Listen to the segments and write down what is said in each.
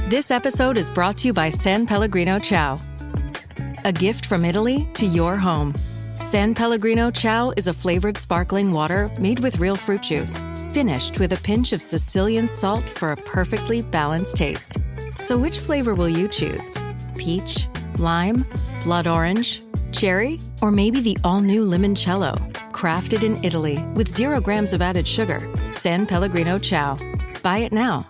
This episode is brought to you by San Pellegrino Ciao. A gift from Italy to your home. San Pellegrino Ciao is a flavored sparkling water made with real fruit juice, finished with a pinch of Sicilian salt for a perfectly balanced taste. So which flavor will you choose? Peach, lime, blood orange, cherry, or maybe the all-new limoncello? Crafted in Italy with 0 grams of added sugar. San Pellegrino Ciao. Buy it now.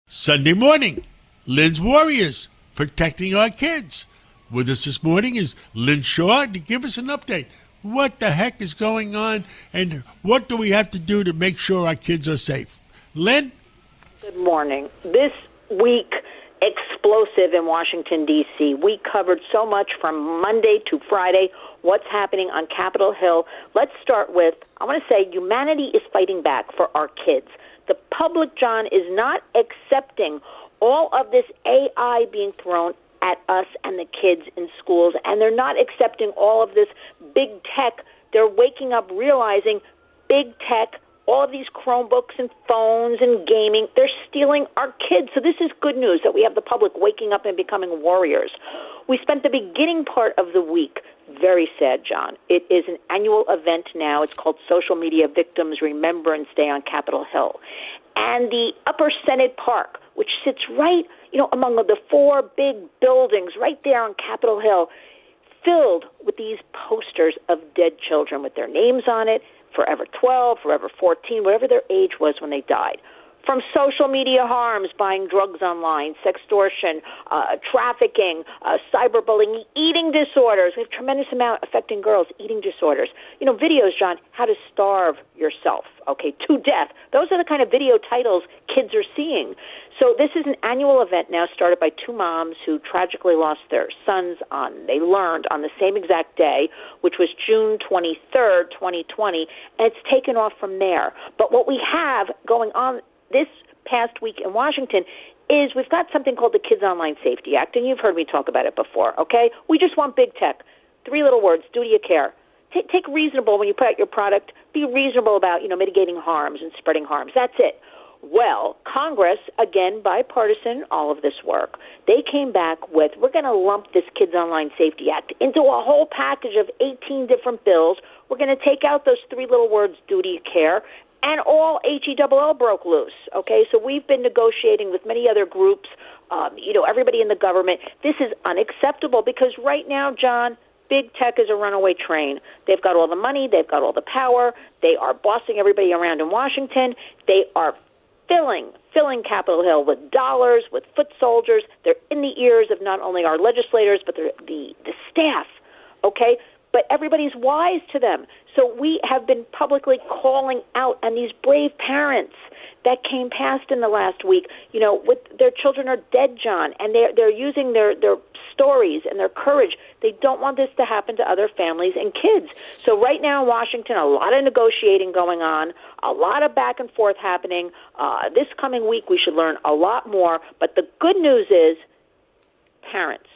Sunday morning, Lynn's Warriors, protecting our kids. With us this morning is Lynn Shaw to give us an update. What the heck is going on, and what do we have to do to make sure our kids are safe? Lynn? Good morning. This week, explosive in Washington, D.C. We covered so much from Monday to Friday, what's happening on Capitol Hill. Let's start with, I want to say, humanity is fighting back for our kids. The public, John, is not accepting all of this AI being thrown at us and the kids in schools, and they're not accepting all of this big tech. They're waking up realizing big tech, all of these Chromebooks and phones and gaming, they're stealing our kids. So this is good news that we have the public waking up and becoming warriors. We spent the beginning part of the week, very sad, John. It is an annual event now. It's called Social Media Victims Remembrance Day on Capitol Hill. And the Upper Senate Park, which sits right, among the 4 big buildings right there on Capitol Hill, filled with these posters of dead children with their names on it, forever 12, forever 14, whatever their age was when they died. From social media harms, buying drugs online, sextortion, trafficking, cyberbullying, eating disorders. We have a tremendous amount affecting girls, eating disorders. Videos, John, how to starve yourself, to death. Those are the kind of video titles kids are seeing. So this is an annual event now started by 2 moms who tragically lost their sons they learned on the same exact day, which was June 23rd, 2020, and it's taken off from there. But what we have going on this past week in Washington is we've got something called the Kids Online Safety Act, and you've heard me talk about it before, okay? We just want big tech. 3 little words, duty of care. Take reasonable when you put out your product. Be reasonable about, mitigating harms and spreading harms. That's it. Well, Congress, again, bipartisan, all of this work, they came back with, we're going to lump this Kids Online Safety Act into a whole package of 18 different bills. We're going to take out those 3 little words, duty of care, and all HELL broke loose, okay? So we've been negotiating with many other groups, everybody in the government. This is unacceptable because right now, John, big tech is a runaway train. They've got all the money. They've got all the power. They are bossing everybody around in Washington. They are filling Capitol Hill with dollars, with foot soldiers. They're in the ears of not only our legislators, but the staff, okay? But everybody's wise to them. So we have been publicly calling out, and these brave parents that came past in the last week, with their children are dead, John, and they're using their stories and their courage. They don't want this to happen to other families and kids. So right now in Washington, a lot of negotiating going on, a lot of back and forth happening. This coming week, we should learn a lot more. But the good news is parents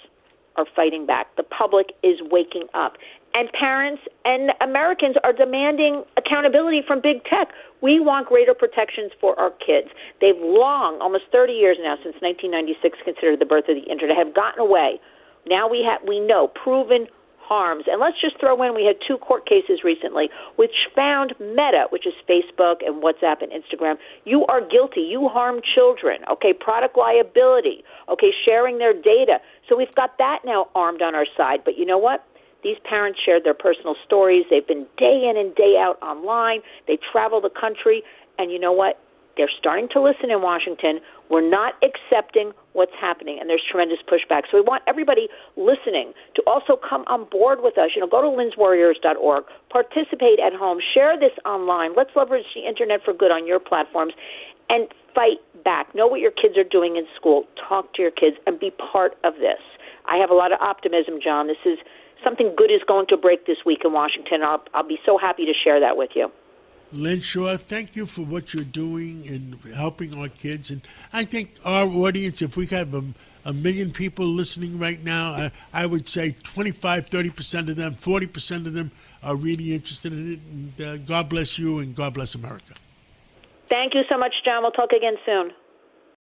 are fighting back. The public is waking up. And parents and Americans are demanding accountability from big tech. We want greater protections for our kids. They've long, almost 30 years now, since 1996, considered the birth of the internet, have gotten away. Now we know proven harms. And let's just throw in, we had 2 court cases recently which found Meta, which is Facebook and WhatsApp and Instagram, you are guilty. You harm children, okay? Product liability, okay? Sharing their data. So we've got that now armed on our side. But you know what? These parents shared their personal stories. They've been day in and day out online. They travel the country. And you know what? They're starting to listen in Washington. We're not accepting what's happening, and there's tremendous pushback. So we want everybody listening to also come on board with us. Go to lynswarriors.org, participate at home, share this online. Let's leverage the internet for good on your platforms and fight back. Know what your kids are doing in school. Talk to your kids and be part of this. I have a lot of optimism, John. This is something good is going to break this week in Washington. I'll be so happy to share that with you. Lynn Shaw, thank you for what you're doing and helping our kids. And I think our audience, if we have a million people listening right now, I would say 25, 30% of them, 40% of them are really interested in it. And God bless you and God bless America. Thank you so much, John. We'll talk again soon.